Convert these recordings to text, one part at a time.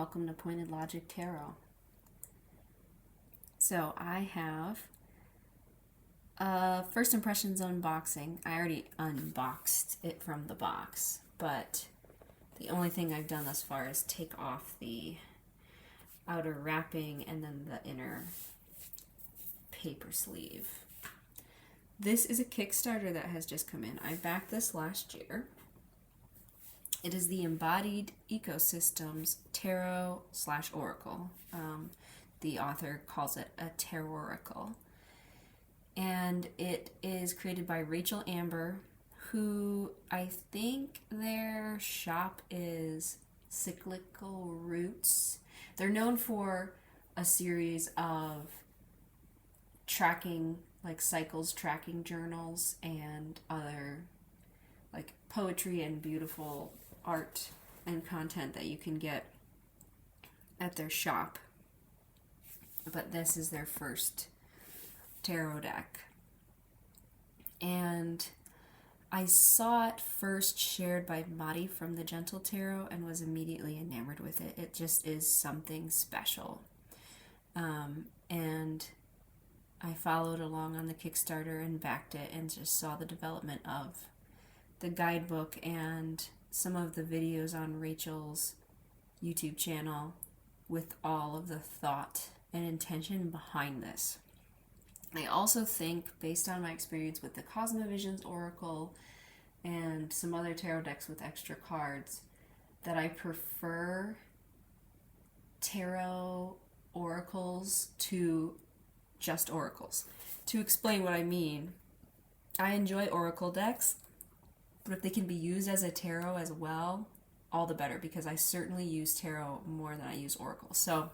welcome to Pointed Logic Tarot. So I have first impressions unboxing. I already unboxed it from the box, but the only thing I've done thus far is take off the outer wrapping and then the inner paper sleeve. This is a Kickstarter that has just come in. I backed this last year. It is the Embodied Ecosystems Tarot/Oracle. The author calls it a Taroracle. And it is created by Rachel Amber, who I think their shop is Cyclical Roots. They're known for a series of tracking, like cycles tracking journals and other like poetry and beautiful art and content that you can get at their shop. But this is their first tarot deck. And I saw it first shared by Madi from the Gentle Tarot and was immediately enamored with it. It just is something special. And I followed along on the Kickstarter and backed it and just saw the development of the guidebook and some of the videos on Rachel's YouTube channel with all of the thought and intention behind this. I also think, based on my experience with the Cosmovisions Oracle and some other tarot decks with extra cards, that I prefer tarot oracles to just oracles. To explain what I mean, I enjoy oracle decks, but if they can be used as a tarot as well, all the better, because I certainly use tarot more than I use oracle. So,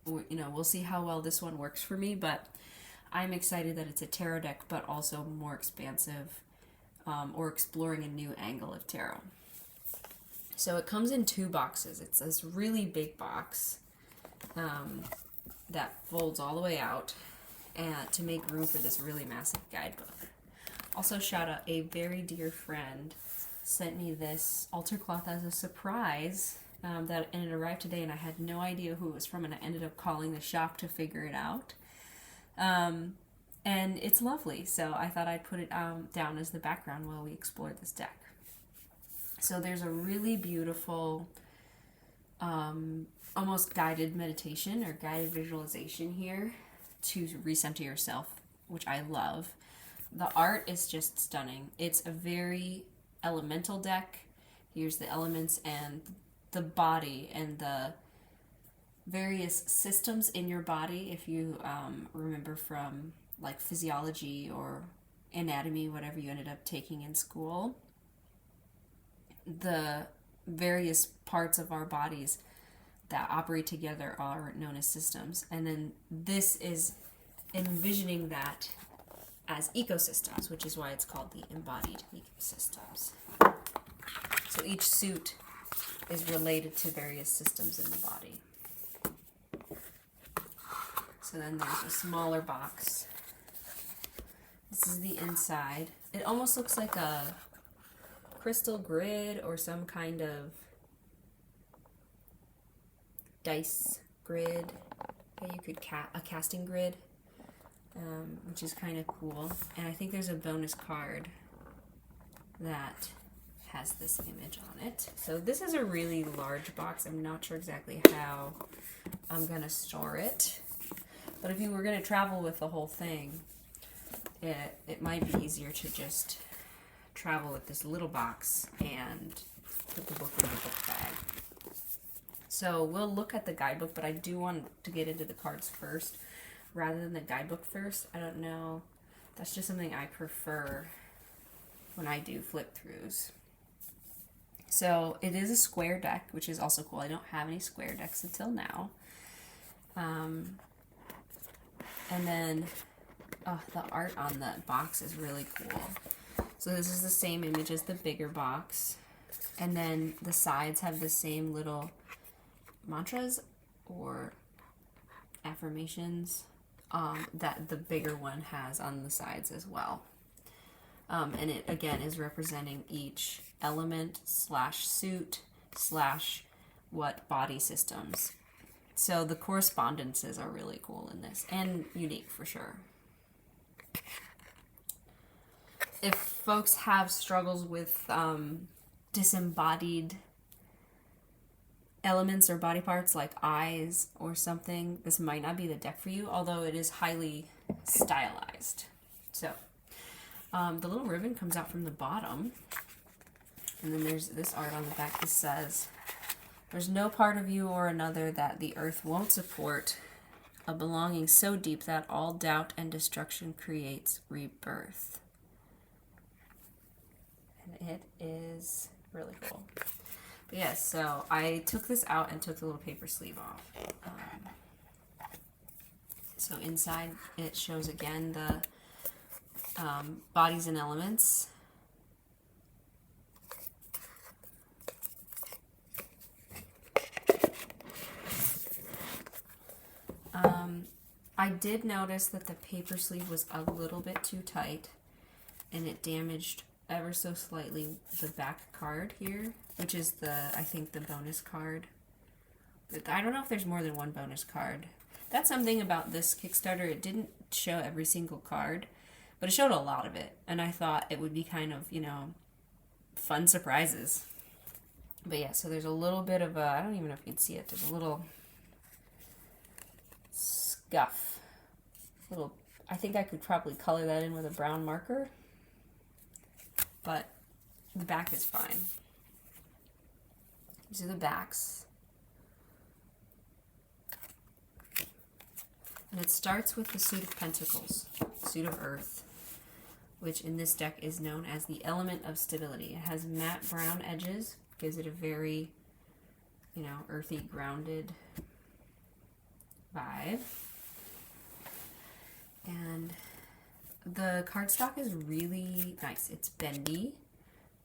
we'll see how well this one works for me, but I'm excited that it's a tarot deck, but also more expansive, or exploring a new angle of tarot. So it comes in 2 boxes. It's this really big box that folds all the way out and to make room for this really massive guidebook. Also, shout out, a very dear friend sent me this altar cloth as a surprise, and it arrived today, and I had no idea who it was from, and I ended up calling the shop to figure it out. And it's lovely, so I thought I'd put it down as the background while we explore this deck. So there's a really beautiful, almost guided meditation or guided visualization here to recenter yourself, which I love. The art is just stunning. It's a very elemental deck. Here's the elements and the body and the various systems in your body. If you remember from like physiology or anatomy, whatever you ended up taking in school, the various parts of our bodies that operate together are known as systems. And then this is envisioning that as ecosystems, which is why it's called the Embodied Ecosystems. So each suit is related to various systems in the body. So then there's a smaller box. This is the inside. It almost looks like a crystal grid or some kind of dice grid. You could a casting grid, which is kind of cool. And I think there's a bonus card that has this image on it. So this is a really large box. I'm not sure exactly how I'm gonna store it, but if you were gonna travel with the whole thing, it might be easier to just travel with this little box and put the book in the book bag. So we'll look at the guidebook, but I do want to get into the cards first rather than the guidebook first. I don't know. That's just something I prefer when I do flip throughs. So it is a square deck, which is also cool. I don't have any square decks until now. And then the art on the box is really cool. So this is the same image as the bigger box. And then the sides have the same little mantras or affirmations that the bigger one has on the sides as well. And it, again, is representing each element /suit/ what body systems. So the correspondences are really cool in this and unique for sure. If folks have struggles with disembodied elements or body parts like eyes or something, this might not be the deck for you, although it is highly stylized. So the little ribbon comes out from the bottom, and then there's this art on the back that says, "There's no part of you or another that the earth won't support, a belonging so deep that all doubt and destruction creates rebirth." And it is really cool. But yes, so I took this out and took the little paper sleeve off. So inside it shows again the bodies and elements. I did notice that the paper sleeve was a little bit too tight, and it damaged ever so slightly the back card here, which is I think the bonus card. But I don't know if there's more than one bonus card. That's something about this Kickstarter. It didn't show every single card, but it showed a lot of it, and I thought it would be kind of, fun surprises. But yeah, so there's a little bit of I don't even know if you can see it. There's a little scuff. I think I could probably color that in with a brown marker, but the back is fine. These are the backs. And it starts with the suit of pentacles, suit of earth, which in this deck is known as the element of stability. It has matte brown edges, gives it a very, earthy, grounded vibe. And the cardstock is really nice. It's bendy,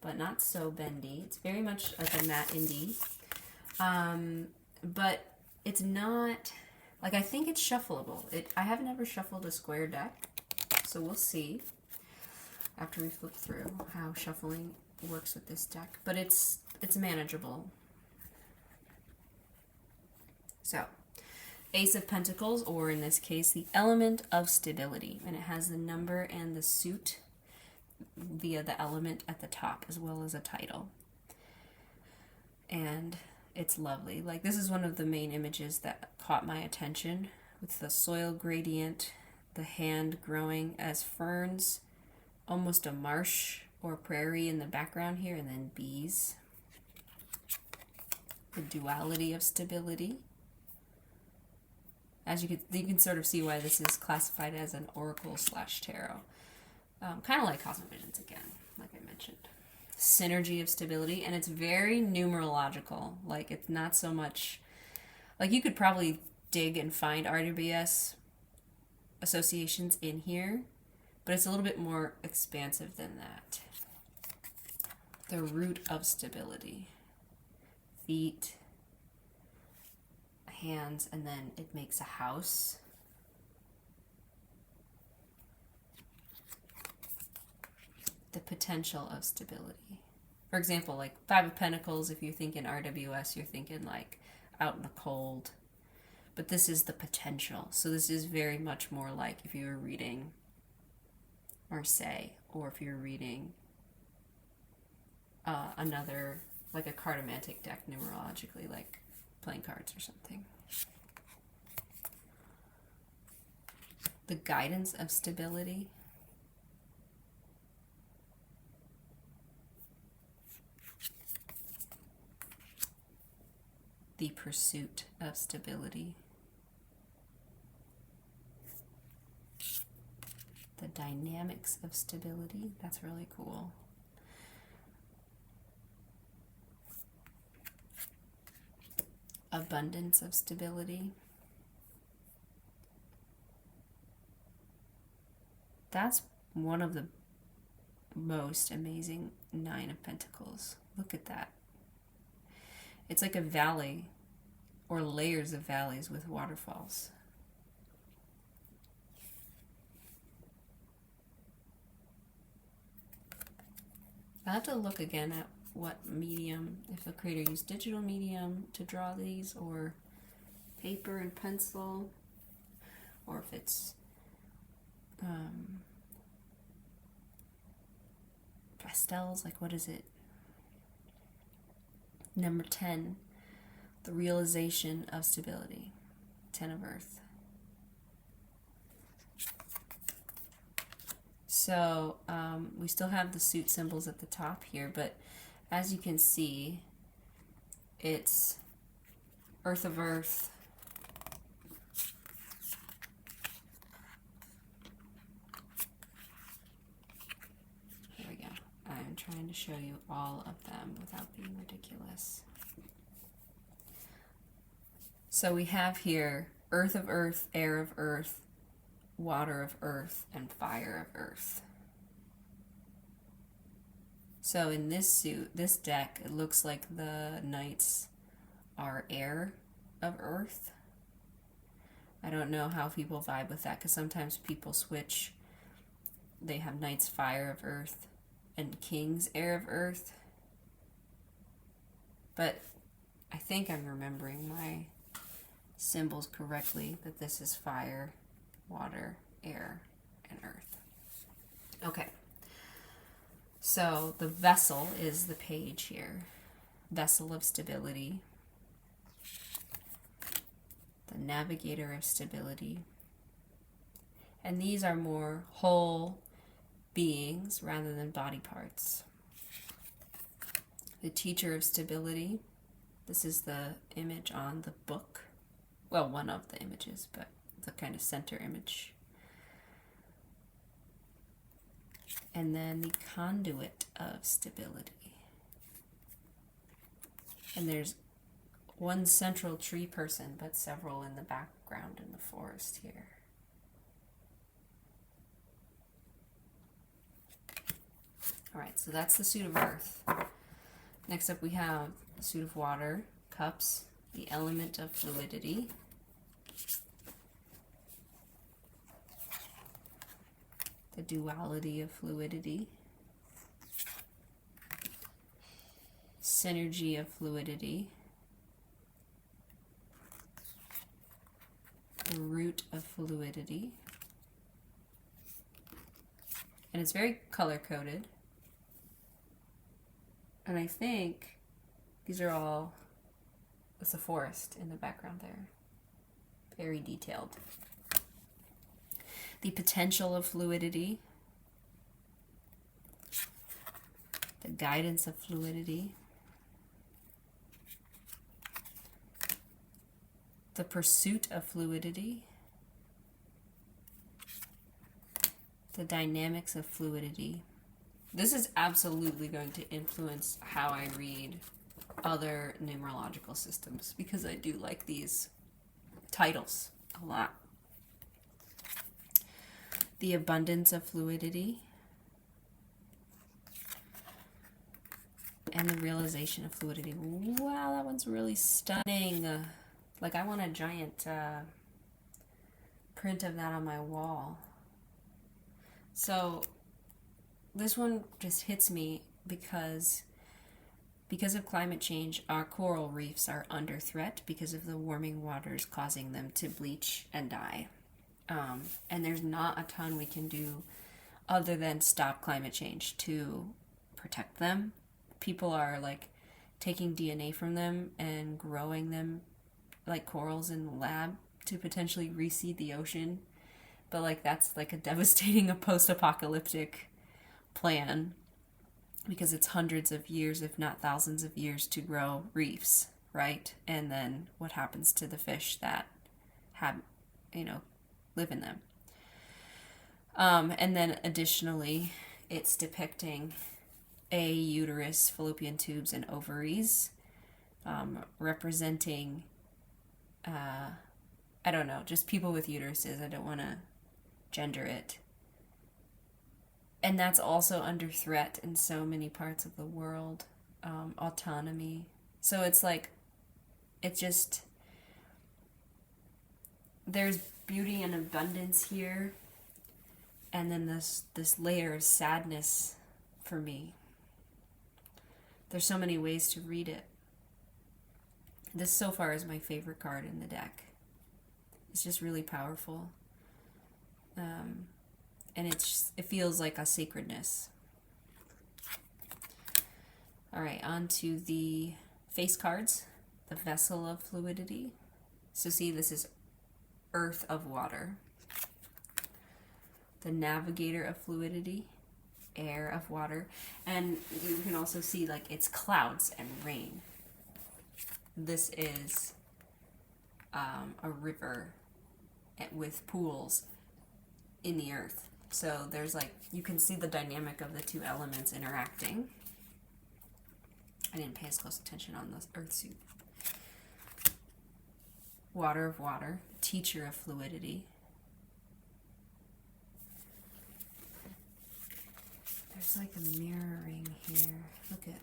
but not so bendy. It's very much like a matte indie. But it's not, I think it's shuffleable. I haven't ever shuffled a square deck, so we'll see after we flip through how shuffling works with this deck. But it's manageable. So, Ace of Pentacles, or in this case, the element of stability. And it has the number and the suit via the element at the top, as well as a title. And it's lovely. This is one of the main images that caught my attention, with the soil gradient, the hand growing as ferns, almost a marsh or prairie in the background here, and then bees. The duality of stability. As you can sort of see why this is classified as an oracle/tarot. Kind of like Cosmic Visions again, like I mentioned. Synergy of stability, and it's very numerological. It's not so much, you could probably dig and find RWS associations in here, but it's a little bit more expansive than that. The root of stability. Feet, hands, and then it makes a house. The potential of stability. For example, Five of Pentacles, if you're thinking RWS, you're thinking out in the cold. But this is the potential. So this is very much more like if you were reading Marseille, or if you're reading another, a cartomantic deck numerologically, playing cards or something. The guidance of stability. The pursuit of stability. The dynamics of stability. That's really cool. Abundance of stability. That's one of the most amazing Nine of Pentacles. Look at that. It's like a valley, or layers of valleys with waterfalls. I'll have to look again at what medium, if the creator used digital medium to draw these, or paper and pencil, or if it's pastels, like what is it? Number 10, the realization of stability, 10 of Earth. So we still have the suit symbols at the top here, but as you can see, it's Earth of Earth, here we go. I'm trying to show you all of them without being ridiculous. So we have here Earth of Earth, Air of Earth, Water of Earth, and Fire of Earth. So in this suit, this deck, it looks like the knights are Air of Earth. I don't know how people vibe with that, because sometimes people switch. They have knights Fire of Earth and kings Air of Earth. But I think I'm remembering my symbols correctly, that this is fire, water, air, and earth. Okay, so the vessel is the page here. Vessel of stability. The navigator of stability. And these are more whole beings rather than body parts. The teacher of stability. This is the image on the book. Well, one of the images, but the kind of center image. And then the conduit of stability. And there's one central tree person, but several in the background in the forest here. All right, so that's the suit of earth. Next up we have the suit of water, cups, the element of fluidity. The duality of fluidity. Synergy of fluidity. The root of fluidity. And it's very color-coded. And I think these are all, it's a forest in the background there. Very detailed. The potential of fluidity. The guidance of fluidity. The pursuit of fluidity. The dynamics of fluidity. This is absolutely going to influence how I read other numerological systems, because I do like these titles a lot. The abundance of fluidity. And the realization of fluidity. Wow, that one's really stunning. Like, I want a giant print of that on my wall. So this one just hits me because of climate change, our coral reefs are under threat because of the warming waters causing them to bleach and die. And there's not a ton we can do other than stop climate change to protect them. People are like taking DNA from them and growing them like corals in the lab to potentially reseed the ocean. But like that's like a devastating, a post-apocalyptic plan, because it's hundreds of years, if not thousands of years, to grow reefs, right? And then what happens to the fish that have, live in them? And then additionally, it's depicting a uterus, fallopian tubes, and ovaries, representing, I don't know, just people with uteruses. I don't want to gender it. And that's also under threat in so many parts of the world. Autonomy. So it's like, there's beauty and abundance here. And then this layer of sadness for me. There's so many ways to read it. This so far is my favorite card in the deck. It's just really powerful. And it feels like a sacredness. All right, on to the face cards. The Vessel of Fluidity. So see, this is Earth of Water. The Navigator of Fluidity. Air of Water. And you can also see like it's clouds and rain. This is a river with pools in the earth. So there's like, you can see the dynamic of the two elements interacting. I didn't pay as close attention on the earth suit. Water of Water, Teacher of Fluidity. There's like a mirroring here. Look at.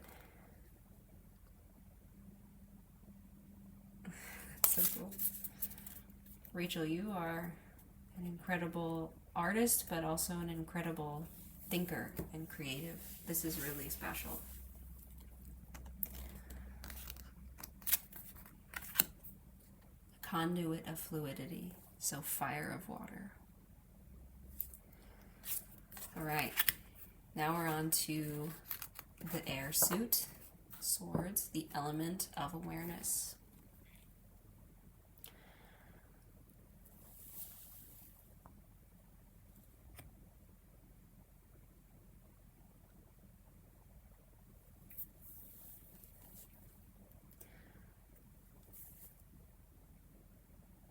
That's so cool. Rachel, you are an incredible artist, but also an incredible thinker and creative. This is really special. Conduit of Fluidity, so Fire of Water. All right, now we're on to the air suit, Swords, the Element of Awareness.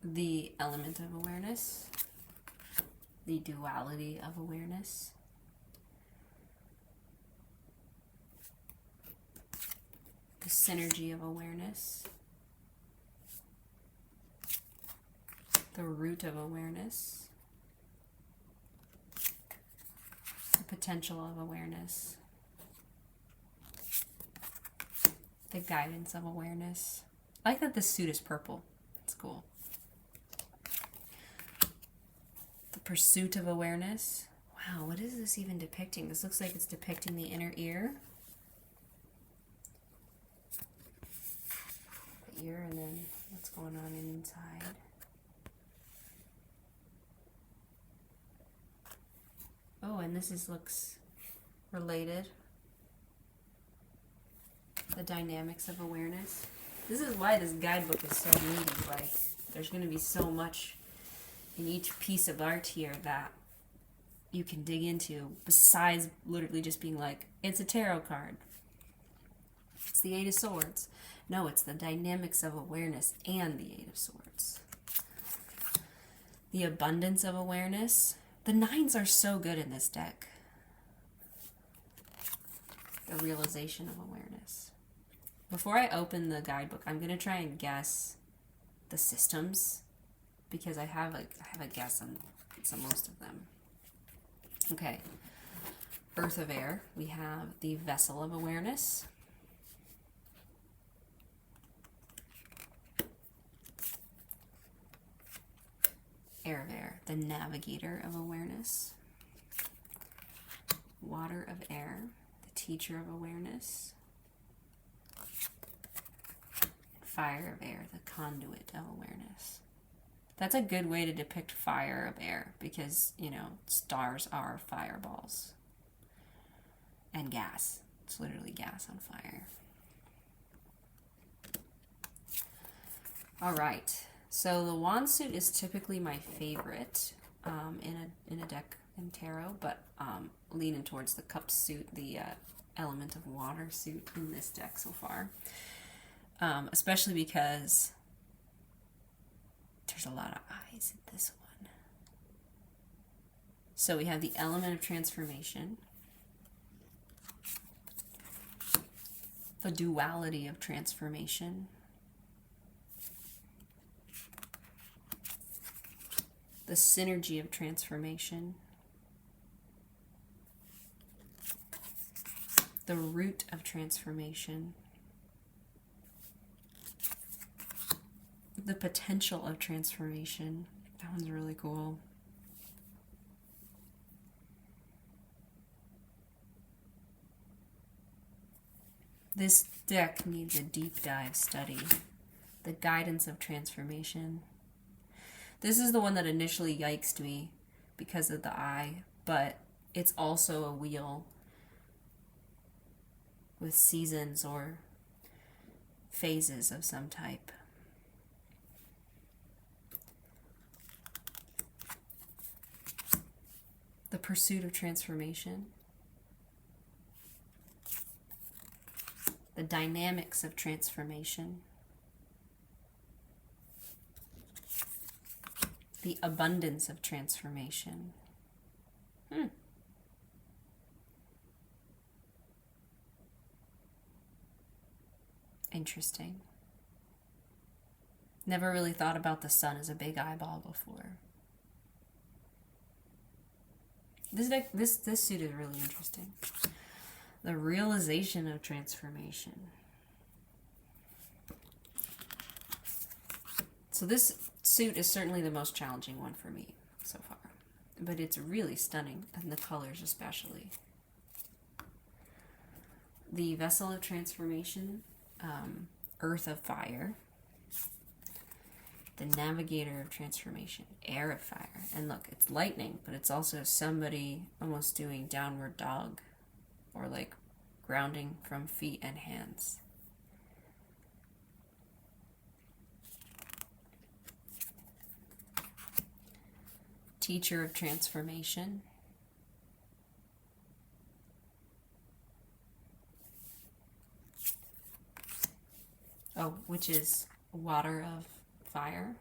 The element of awareness, the duality of awareness, the synergy of awareness, the root of awareness, the potential of awareness, the guidance of awareness. I like that this suit is purple. It's cool. Pursuit of awareness. Wow, what is this even depicting? This looks like it's depicting the inner ear. The ear, and then what's going on inside. Oh, and this looks related. The dynamics of awareness. This is why this guidebook is so meaty. Like, there's going to be so much in each piece of art here that you can dig into, besides literally just being like, it's a tarot card. It's the Eight of Swords. No, it's the dynamics of awareness and the Eight of Swords. The abundance of awareness. The nines are so good in this deck. The realization of awareness. Before I open the guidebook, I'm going to try and guess the systems, because I have a guess on most of them. Okay. Earth of Air, we have the Vessel of Awareness. Air of Air, the Navigator of Awareness. Water of Air, the Teacher of Awareness. Fire of Air, the Conduit of Awareness. That's a good way to depict fire of air because, you know, stars are fireballs. And gas. It's literally gas on fire. All right. So the wand suit is typically my favorite in a deck in tarot, but leaning towards the cup suit, the element of water suit in this deck so far. Especially because there's a lot of eyes in this one. So we have the element of transformation, the duality of transformation, the synergy of transformation, the root of transformation, the potential of transformation. That one's really cool. This deck needs a deep dive study. The Guidance of Transformation. This is the one that initially yikesed me because of the eye, but it's also a wheel with seasons or phases of some type. The Pursuit of Transformation. The Dynamics of Transformation. The Abundance of Transformation. Interesting. Never really thought about the sun as a big eyeball before. This suit is really interesting. The Realization of Transformation. So this suit is certainly the most challenging one for me so far, but it's really stunning, and the colors especially. The Vessel of Transformation, Earth of Fire. The Navigator of Transformation, Air of Fire. And look, it's lightning, but it's also somebody almost doing downward dog, or like grounding from feet and hands. Teacher of Transformation. Oh, which is Water of Fire.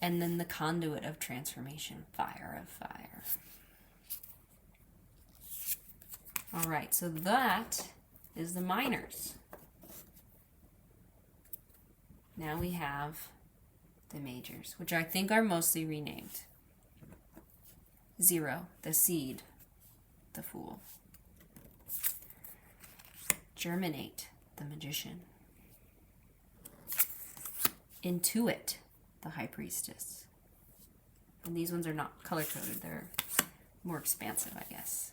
And then the Conduit of Transformation, Fire of Fire. All right, so that is the minors. Now we have the majors, which I think are mostly renamed. 0, the Seed, the Fool. Germinate, the Magician. Intuit, the High Priestess. And these ones are not color-coded, they're more expansive, I guess.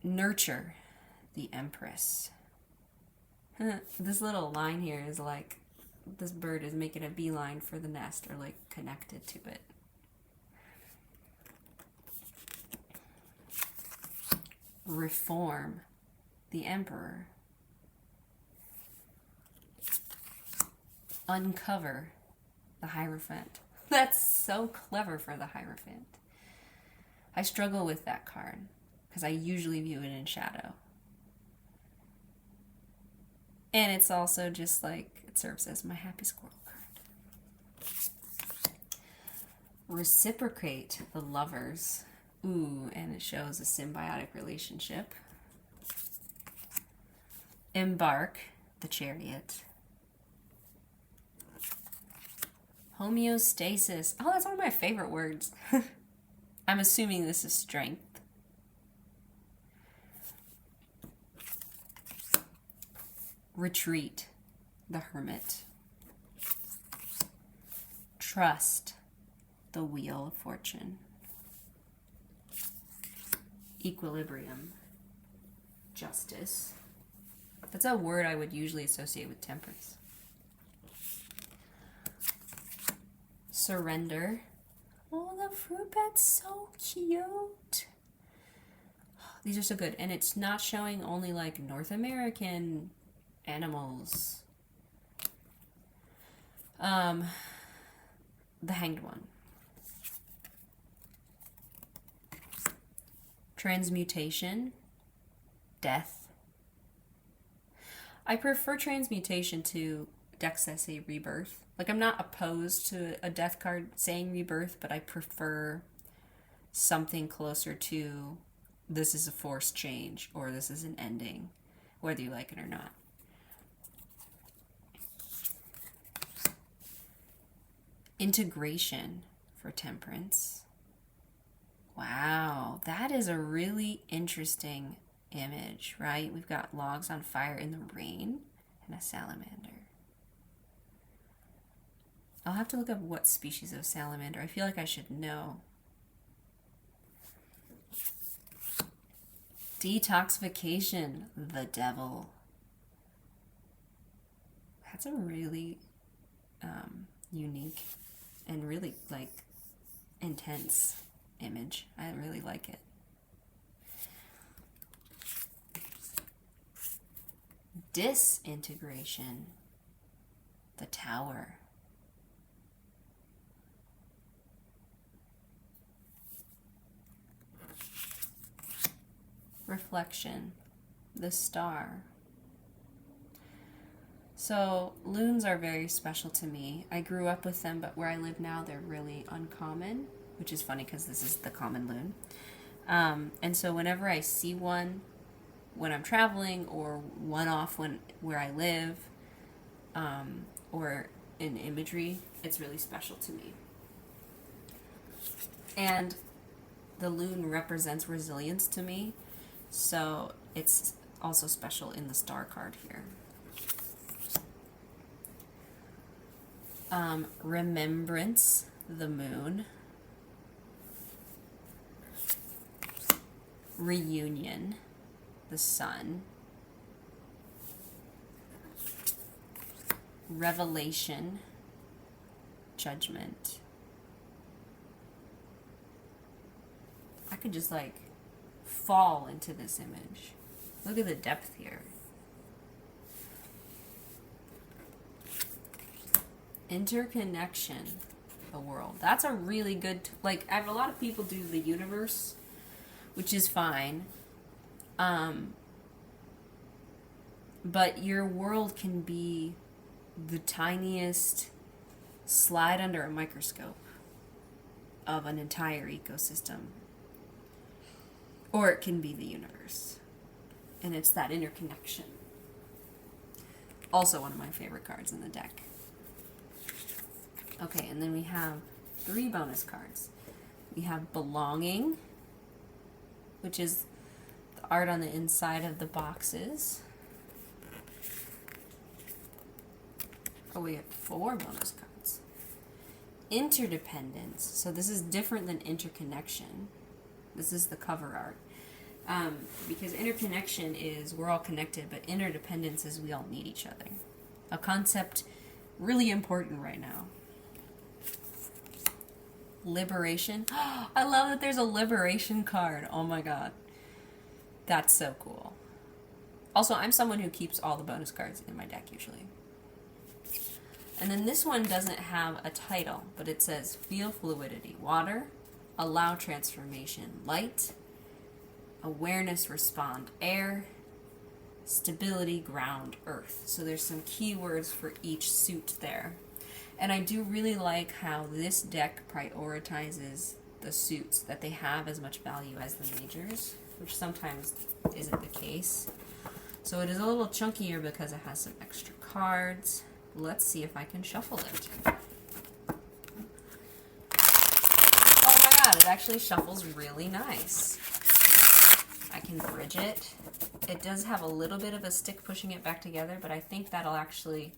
Nurture, the Empress. This little line here is like, this bird is making a beeline for the nest, or like connected to it. Reform, the Emperor. Uncover, the Hierophant. That's so clever for the Hierophant. I struggle with that card because I usually view it in shadow. And it's also just like, it serves as my happy squirrel card. Reciprocate, the Lovers. Ooh, and it shows a symbiotic relationship. Embark, the Chariot. Homeostasis. Oh, that's one of my favorite words. I'm assuming this is strength. Retreat, the Hermit. Trust, the Wheel of Fortune. Equilibrium, Justice. That's a word I would usually associate with temperance. Surrender. Oh, the fruit bat's so cute. These are so good. And it's not showing only like North American animals. The Hanged One. Transmutation, Death. I prefer transmutation to Dexese, Rebirth. Like, I'm not opposed to a death card saying rebirth, but I prefer something closer to this is a forced change or this is an ending, whether you like it or not. Integration for Temperance. Wow, that is a really interesting image, right? We've got logs on fire in the rain and a salamander. I'll have to look up what species of salamander. I feel like I should know. Detoxification, the devil. That's a really unique and really like intense image. I really like it. Disintegration, the tower. Reflection, the star. So loons are very special to me. I grew up with them, but where I live now, they're really uncommon, which is funny because this is the common loon. And so whenever I see one, when I'm traveling or one-off where I live, or in imagery, it's really special to me. And the loon represents resilience to me, so it's also special in the star card here. Remembrance, the moon. Reunion, the sun. Revelation, judgment. I could just like fall into this image. Look at the depth here. Interconnection, the world. That's a really good, like, I have a lot of people do the universe, which is fine. But your world can be the tiniest slide under a microscope of an entire ecosystem. Or it can be the universe. And it's that interconnection. Also one of my favorite cards in the deck. Okay, and then we have 3 bonus cards. We have Belonging, which is the art on the inside of the boxes. Oh, we have 4 bonus cards. Interdependence. So this is different than interconnection. This is the cover art. Because interconnection is we're all connected, but interdependence is we all need each other. A concept really important right now. Liberation. I love that there's a liberation card. Oh my god. That's so cool. Also, I'm someone who keeps all the bonus cards in my deck usually. And then this one doesn't have a title, but it says feel fluidity, water, allow transformation, light, awareness, respond, air, stability, ground, earth. So there's some keywords for each suit there. And I do really like how this deck prioritizes the suits, that they have as much value as the majors, which sometimes isn't the case. So it is a little chunkier because it has some extra cards. Let's see if I can shuffle it. Oh my god, it actually shuffles really nice. I can bridge it. It does have a little bit of a stick pushing it back together, but I think that'll actually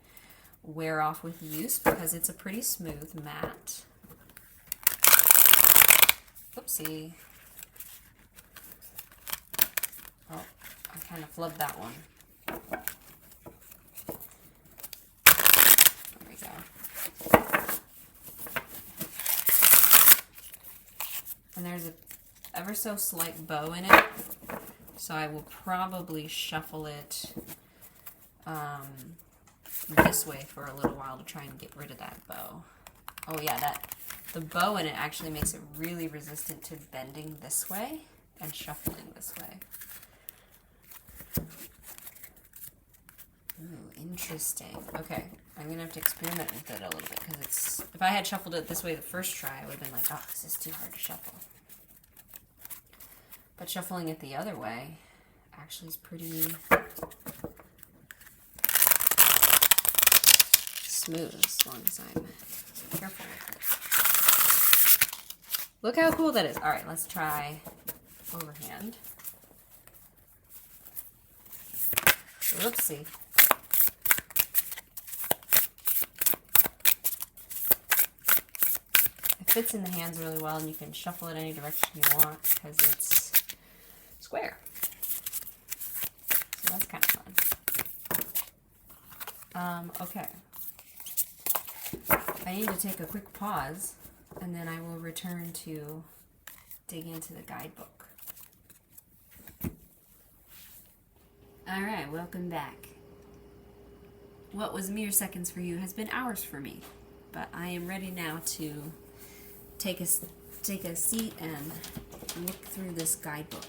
wear off with use because it's a pretty smooth mat. Oopsie. Oh, I kind of flubbed that one. There we go. And there's a ever so slight bow in it, so I will probably shuffle it this way for a little while to try and get rid of that bow. Oh yeah, the bow in it actually makes it really resistant to bending this way and shuffling this way. Ooh, interesting. Okay, I'm gonna have to experiment with it a little bit because it's. If I had shuffled it this way the first try, I would have been like, oh, this is too hard to shuffle. But shuffling it the other way actually is pretty smooth as long as I'm careful with it. Look how cool that is. All right, let's try overhand. Whoopsie. It fits in the hands really well, and you can shuffle it any direction you want because it's square. So that's kind of fun. Okay. I need to take a quick pause, and then I will return to dig into the guidebook. Alright, welcome back. What was mere seconds for you has been hours for me, but I am ready now to take a seat and look through this guidebook.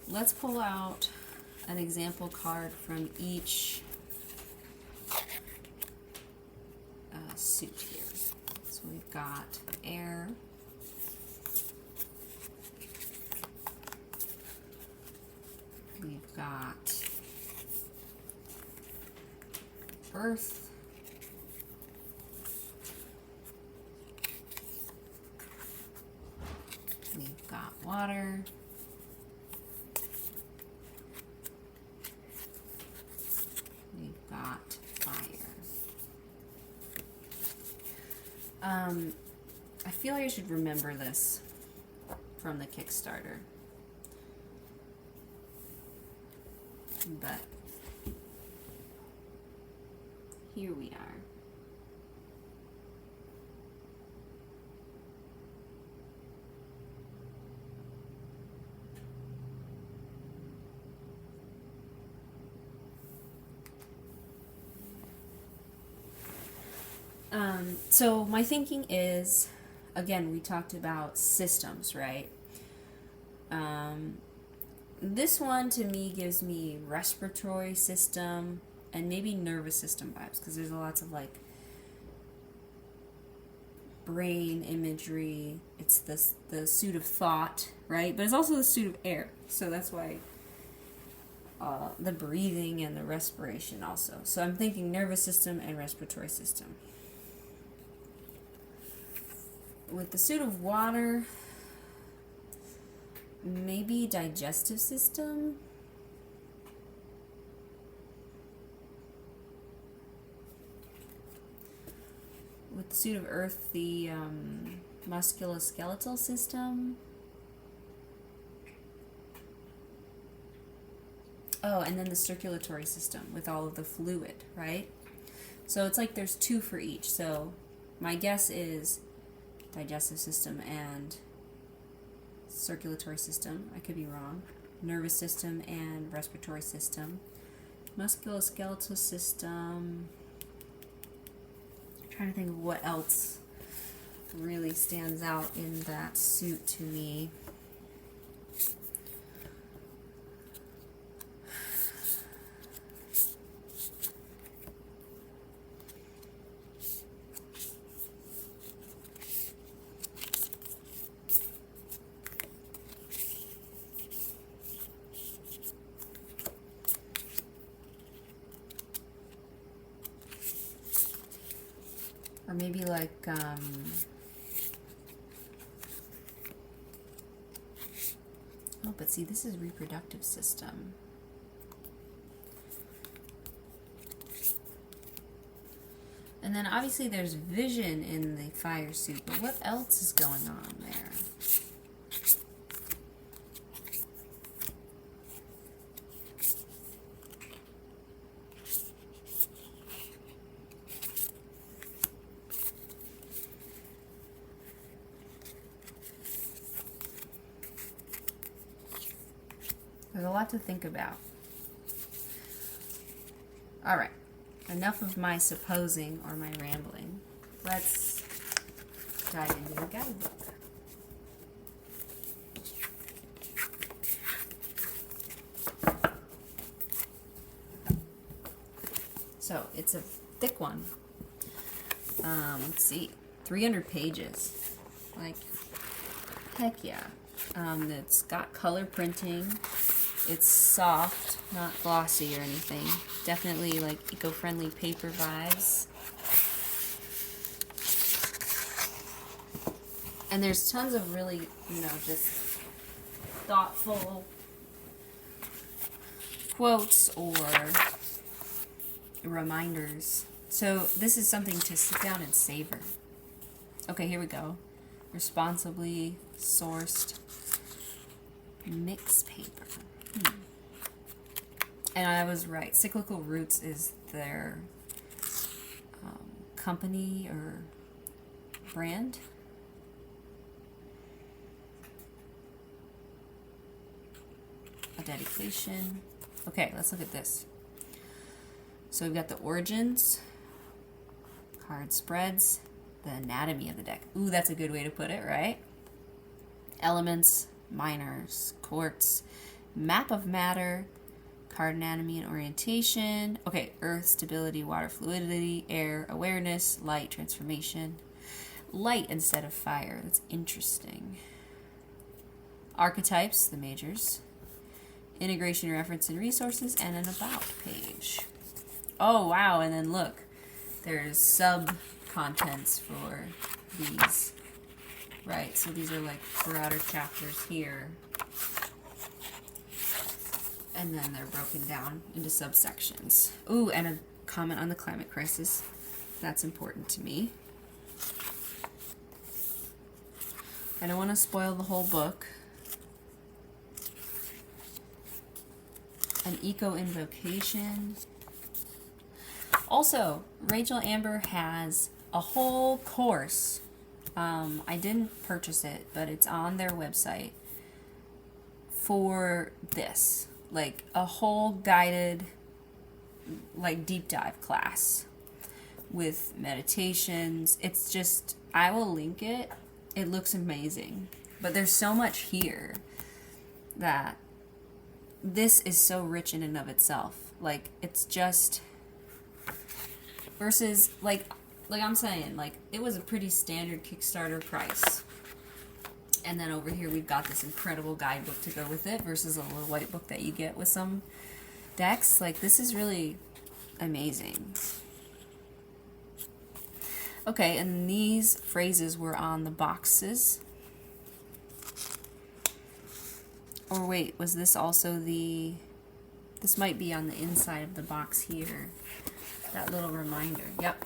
Let's pull out an example card from each suit here. So we've got air, we've got earth, we've got water, we've got fire. I feel like I should remember this from the Kickstarter, but here we are. So my thinking is, again, we talked about systems, right? This one to me gives me respiratory system and maybe nervous system vibes, because there's lots of like brain imagery. It's the suit of thought, right? But it's also the suit of air, so that's why the breathing and the respiration also. So I'm thinking nervous system and respiratory system. With the suit of water, maybe digestive system. With the suit of earth, the musculoskeletal system. Oh, and then the circulatory system with all of the fluid, right? So it's like there's two for each. So my guess is digestive system and circulatory system. I could be wrong. Nervous system and respiratory system. Musculoskeletal system. I'm trying to think of what else really stands out in that suit to me. Or maybe like, oh, but see, this is reproductive system. And then obviously there's vision in the fire suit, but what else is going on there? There's a lot to think about. All right, enough of my supposing or my rambling. Let's dive into the guidebook. So it's a thick one. Let's see, 300 pages. Like, heck yeah. It's got color printing. It's soft, not glossy or anything. Definitely like eco-friendly paper vibes. And there's tons of really, just thoughtful quotes or reminders. So this is something to sit down and savor. Okay, here we go. Responsibly sourced. Mix paper. And I was right. Cyclical Roots is their company or brand. A dedication. Okay, let's look at this. So we've got the origins, card spreads, the anatomy of the deck. Ooh, that's a good way to put it, right? Elements, minors, quartz, map of matter, card anatomy and orientation. Okay, earth, stability, water, fluidity, air, awareness, light, transformation. Light instead of fire. That's interesting. Archetypes, the majors. Integration, reference, and resources, and an about page. Oh, wow, and then look. There's sub-contents for these. Right, so these are like broader chapters here. And then they're broken down into subsections. Ooh, and a comment on the climate crisis. That's important to me. I don't want to spoil the whole book. An eco-invocation. Also, Rachel Amber has a whole course. I didn't purchase it, but it's on their website for this. Like a whole guided, like deep dive class with meditations. It's just, I will link it. It looks amazing. But there's so much here that this is so rich in and of itself. Like, it's just, versus, like I'm saying, like, it was a pretty standard Kickstarter price. And then over here we've got this incredible guidebook to go with it versus a little white book that you get with some decks. Like, this is really amazing. Okay, and these phrases were on the boxes. Or wait, was this also the... This might be on the inside of the box here. That little reminder. Yep.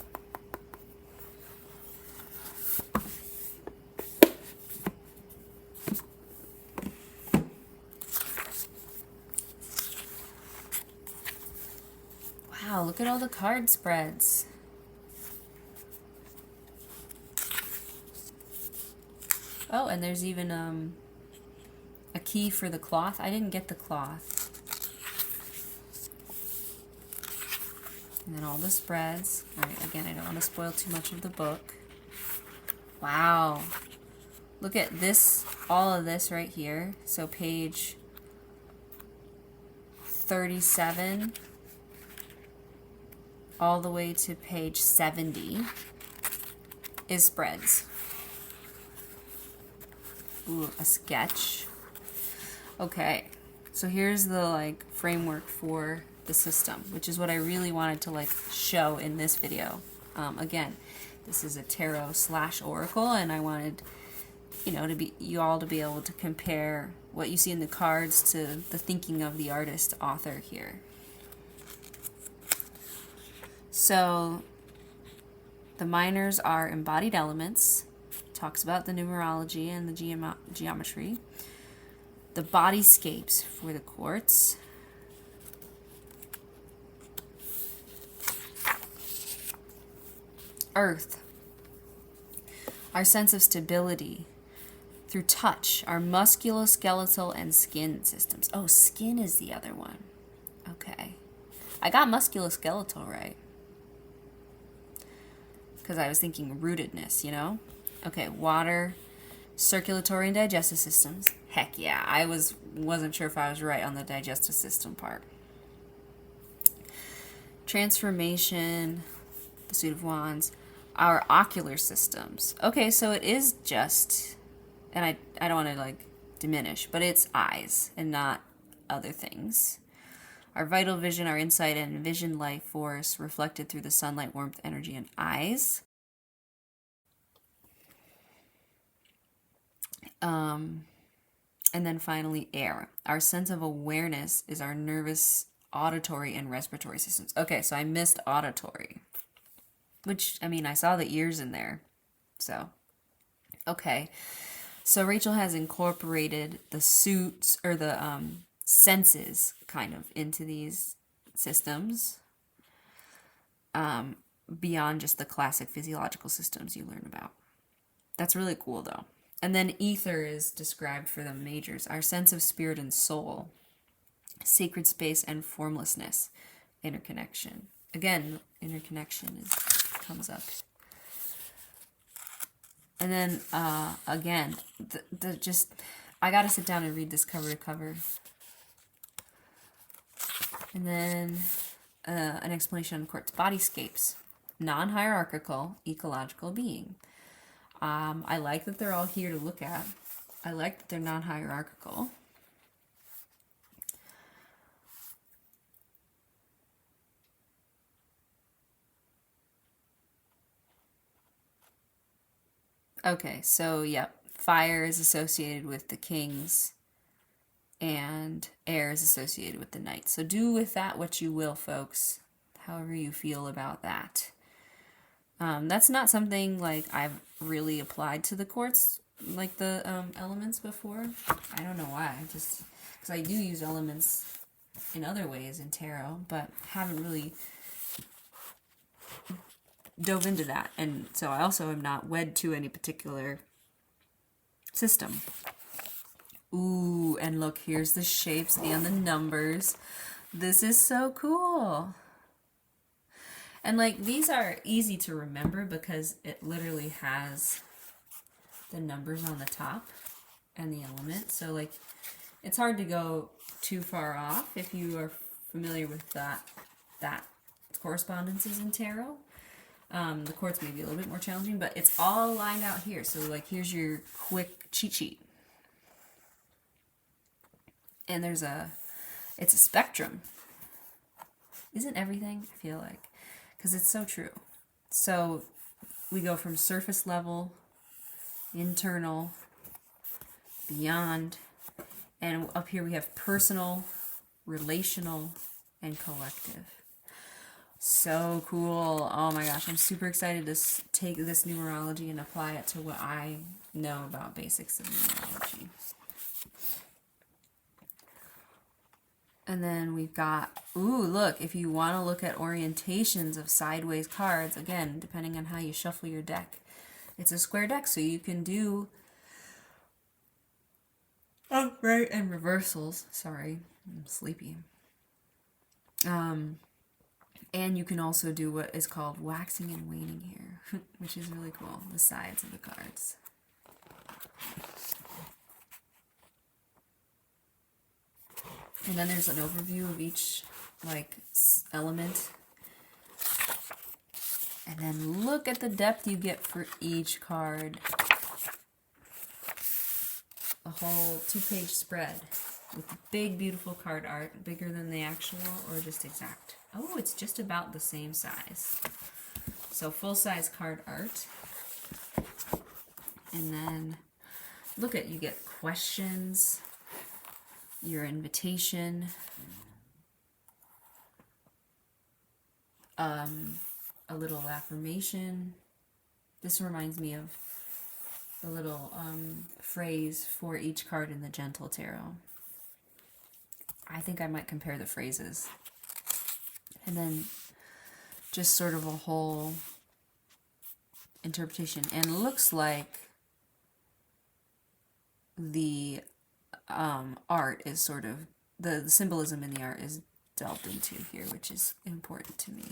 Wow, look at all the card spreads. Oh, and there's even a key for the cloth. I didn't get the cloth. And then all the spreads. Alright, again, I don't want to spoil too much of the book. Wow. Look at this, all of this right here. So page 37 all the way to page 70 is spreads. Ooh, a sketch. Okay, so here's the like framework for the system, which is what I really wanted to like show in this video. Again, this is a tarot / oracle, and I wanted, you know, you all to be able to compare what you see in the cards to the thinking of the artist author here. So the minors are embodied elements. Talks about the numerology and the geometry. The bodyscapes for the quartz. Earth. Our sense of stability through touch. Our musculoskeletal and skin systems. Oh, skin is the other one. Okay. I got musculoskeletal right. Because I was thinking rootedness, you know? Okay, water, circulatory and digestive systems. Heck yeah, I wasn't sure if I was right on the digestive system part. Transformation, the Suit of Wands, our ocular systems. Okay, so it is just, and I don't want to like diminish, but it's eyes and not other things. Our vital vision, our insight and vision life force reflected through the sunlight, warmth, energy, and eyes. And then finally, air. Our sense of awareness is our nervous, auditory, and respiratory systems. Okay, so I missed auditory. Which, I mean, I saw the ears in there. So, okay. So Rachel has incorporated the suits or the senses kind of into these systems, beyond just the classic physiological systems you learn about. That's really cool though. And then ether is described for the majors: our sense of spirit and soul, sacred space and formlessness, interconnection. Again, interconnection comes up. And then again, I gotta sit down and read this cover to cover. And then an explanation on quartz bodyscapes, non-hierarchical ecological being. I like that they're all here to look at. I like that they're non-hierarchical. Okay, so yep, fire is associated with the kings and air is associated with the knights. So do with that what you will, folks, however you feel about that. That's not something like I've really applied to the quartz, like the elements before. I don't know why, just because I do use elements in other ways in tarot, but haven't really dove into that. And so I also am not wed to any particular system. Ooh, and look, here's the shapes and the numbers. This is so cool. And like, these are easy to remember because it literally has the numbers on the top and the element. So like, it's hard to go too far off if you are familiar with that correspondences in tarot. The quartz may be a little bit more challenging, but it's all lined out here. So like, here's your quick cheat sheet. And it's a spectrum. Isn't everything? I feel like. Because it's so true. So we go from surface level, internal, beyond, and up here we have personal, relational, and collective. So cool. Oh my gosh, I'm super excited to take this numerology and apply it to what I know about basics of numerology. And then we've got, ooh, look, if you want to look at orientations of sideways cards, again, depending on how you shuffle your deck, it's a square deck, so you can do upright and reversals. Sorry, I'm sleepy. And you can also do what is called waxing and waning here, which is really cool, the sides of the cards. And then there's an overview of each, like, element. And then look at the depth you get for each card. A whole 2-page spread with big, beautiful card art, bigger than the actual or just exact. Oh, it's just about the same size. So full-size card art. And then look at, you get questions, your invitation, a little affirmation. This reminds me of the little phrase for each card in the Gentle Tarot. I think I might compare the phrases. And then just sort of a whole interpretation. And it looks like the art is sort of, the symbolism in the art is delved into here, which is important to me.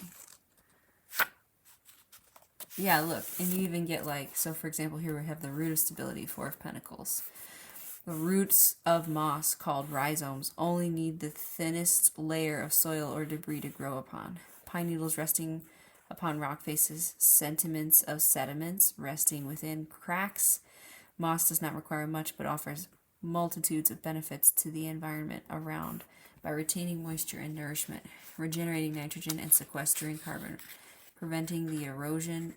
Yeah, look, and you even get like, so for example, here we have the root of stability, 4 of Pentacles. The roots of moss, called rhizomes, only need the thinnest layer of soil or debris to grow upon. Pine needles resting upon rock faces, sentiments of sediments resting within cracks. Moss does not require much, but offers multitudes of benefits to the environment around by retaining moisture and nourishment, regenerating nitrogen and sequestering carbon, preventing erosion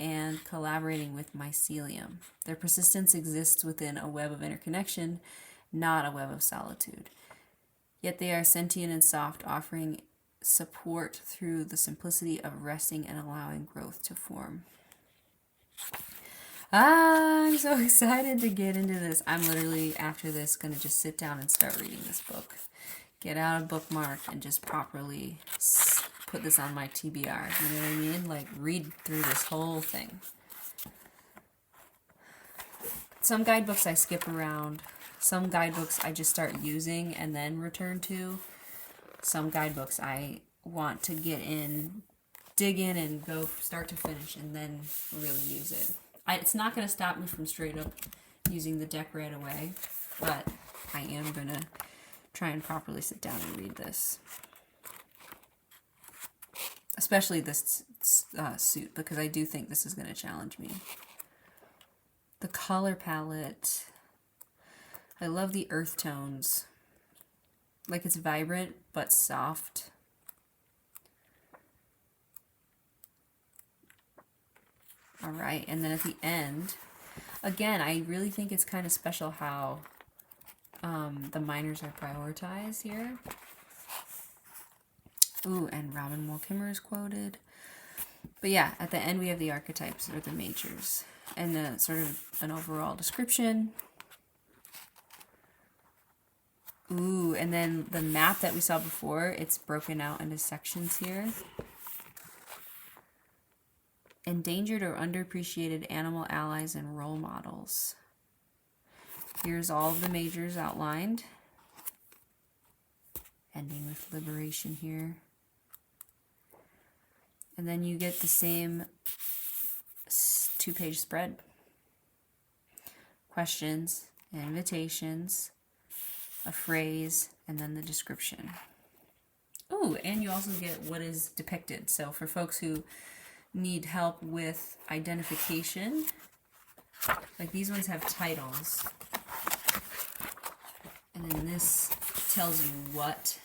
and collaborating with mycelium. Their persistence exists within a web of interconnection, not a web of solitude. Yet they are sentient and soft, offering support through the simplicity of resting and allowing growth to form. I'm so excited to get into this. I'm literally, after this, going to just sit down and start reading this book. Get out a bookmark and just properly put this on my TBR. You know what I mean? Like, read through this whole thing. Some guidebooks I skip around. Some guidebooks I just start using and then return to. Some guidebooks I want to get in, dig in and go start to finish and then really use it. It's not going to stop me from straight up using the deck right away, but I am going to try and properly sit down and read this. Especially this suit, because I do think this is going to challenge me. The color palette. I love the earth tones. Like, it's vibrant but soft. Alright, and then at the end, again, I really think it's kind of special how the minors are prioritized here. Ooh, and Raman Mortimer is quoted. But yeah, at the end we have the archetypes, or the majors, and the sort of an overall description. Ooh, and then the map that we saw before, it's broken out into sections here. Endangered or underappreciated animal allies and role models. Here's all of the majors outlined. Ending with liberation here. And then you get the same 2-page spread. Questions, invitations, a phrase, and then the description. Ooh, and you also get what is depicted. So for folks who need help with identification, like these ones have titles, and then this tells you what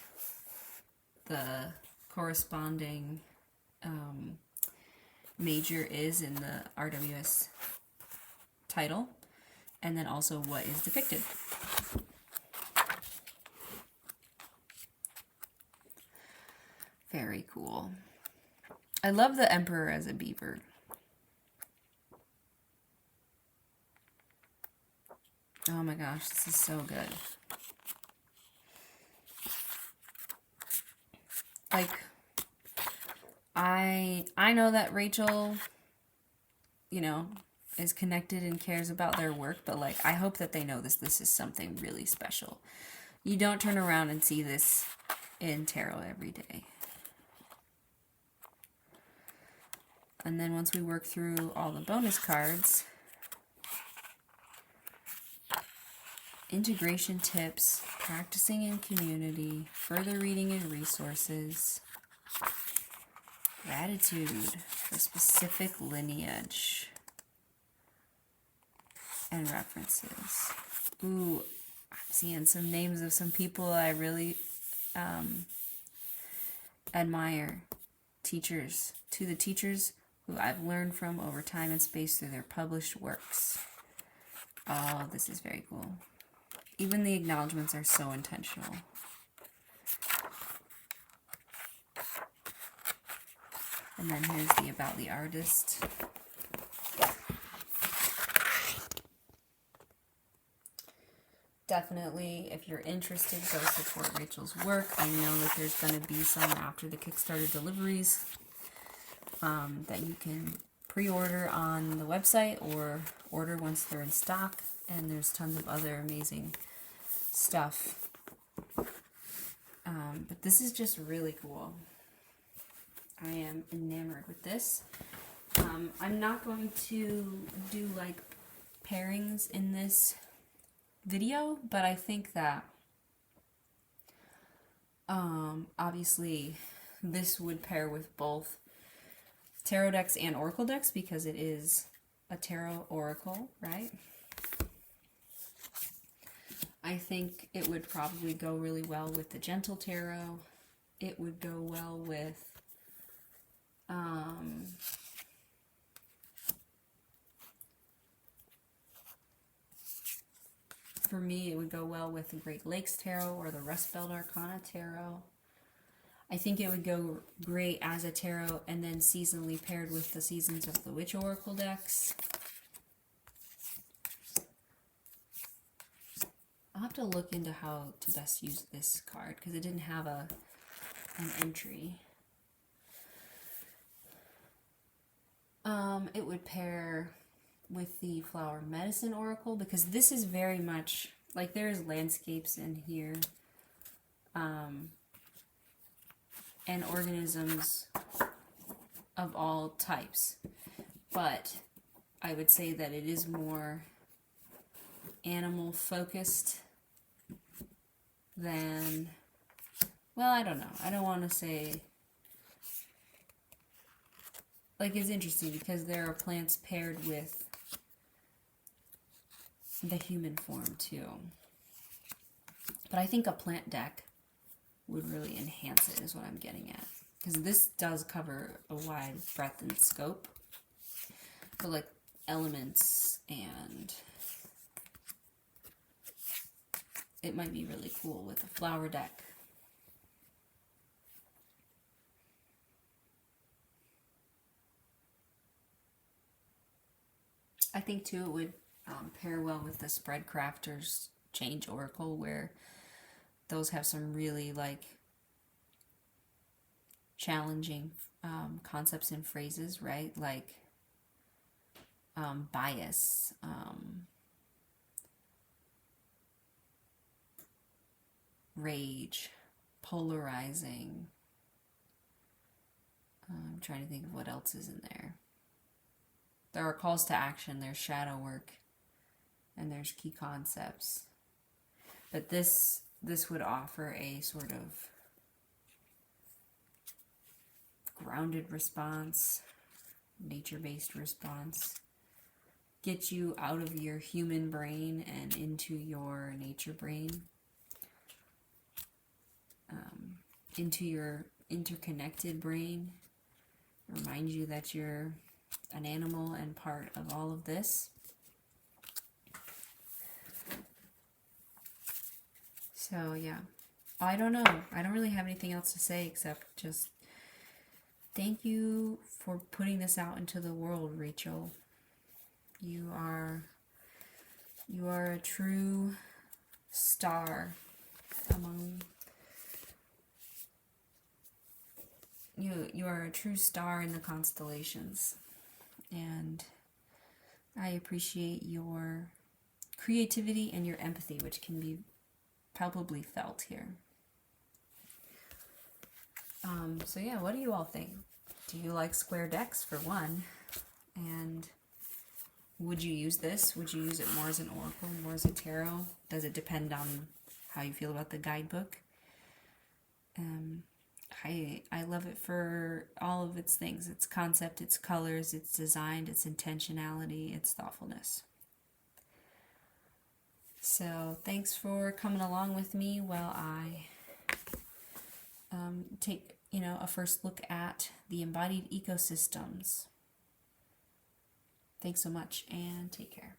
the corresponding major is in the RWS title, and then also what is depicted. Very cool. I love the Emperor as a beaver. Oh my gosh, this is so good. Like, I know that Rachel, you know, is connected and cares about their work, but like, I hope that they know this is something really special. You don't turn around and see this in tarot every day. And then once we work through all the bonus cards, integration tips, practicing in community, further reading and resources, gratitude for specific lineage, and references. Ooh, I'm seeing some names of some people I really admire. Teachers. To the teachers who I've learned from over time and space through their published works. Oh, this is very cool. Even the acknowledgements are so intentional. And then here's the about the artist. Definitely, if you're interested, go support Rachel's work. I know that there's going to be some after the Kickstarter deliveries that you can pre-order on the website or order once they're in stock. And there's tons of other amazing stuff. But this is just really cool. I am enamored with this. I'm not going to do like pairings in this video, but I think that obviously this would pair with both tarot decks and oracle decks because it is a tarot oracle, right? I think it would probably go really well with the gentle tarot. It would go well with for me, it would go well with the Great Lakes Tarot or the Rust Belt Arcana Tarot. I think it would go great as a tarot and then seasonally paired with the Seasons of the Witch Oracle decks. I'll have to look into how to best use this card because it didn't have an entry. It would pair with the Flower Medicine Oracle because this is very much like there's landscapes in here and organisms of all types, but I would say that it is more animal focused than, well, I don't know. I don't want to say, like, it's interesting because there are plants paired with the human form too. But I think a plant deck would really enhance it is what I'm getting at. Because this does cover a wide breadth and scope. So like elements, and it might be really cool with a flower deck. I think too it would pair well with the Spread Crafters Change Oracle, where those have some really like challenging concepts and phrases, right? Like bias, rage, polarizing. I'm trying to think of what else is in there. There are calls to action, there's shadow work, and there's key concepts. But this would offer a sort of grounded response, nature-based response. Get you out of your human brain and into your nature brain. Into your interconnected brain. Remind you that you're an animal and part of all of this. So yeah, I don't know. I don't really have anything else to say except just thank you for putting this out into the world, Rachel. You are a true star among you are a true star in the constellations, and I appreciate your creativity and your empathy, which can be palpably felt here. So yeah, what do you all think? Do you like square decks, for one? And would you use this? Would you use it more as an oracle, more as a tarot? Does it depend on how you feel about the guidebook? I love it for all of its things. Its concept, its colors, its design, its intentionality, its thoughtfulness. So thanks for coming along with me while I take a first look at the embodied ecosystems. Thanks so much, and take care.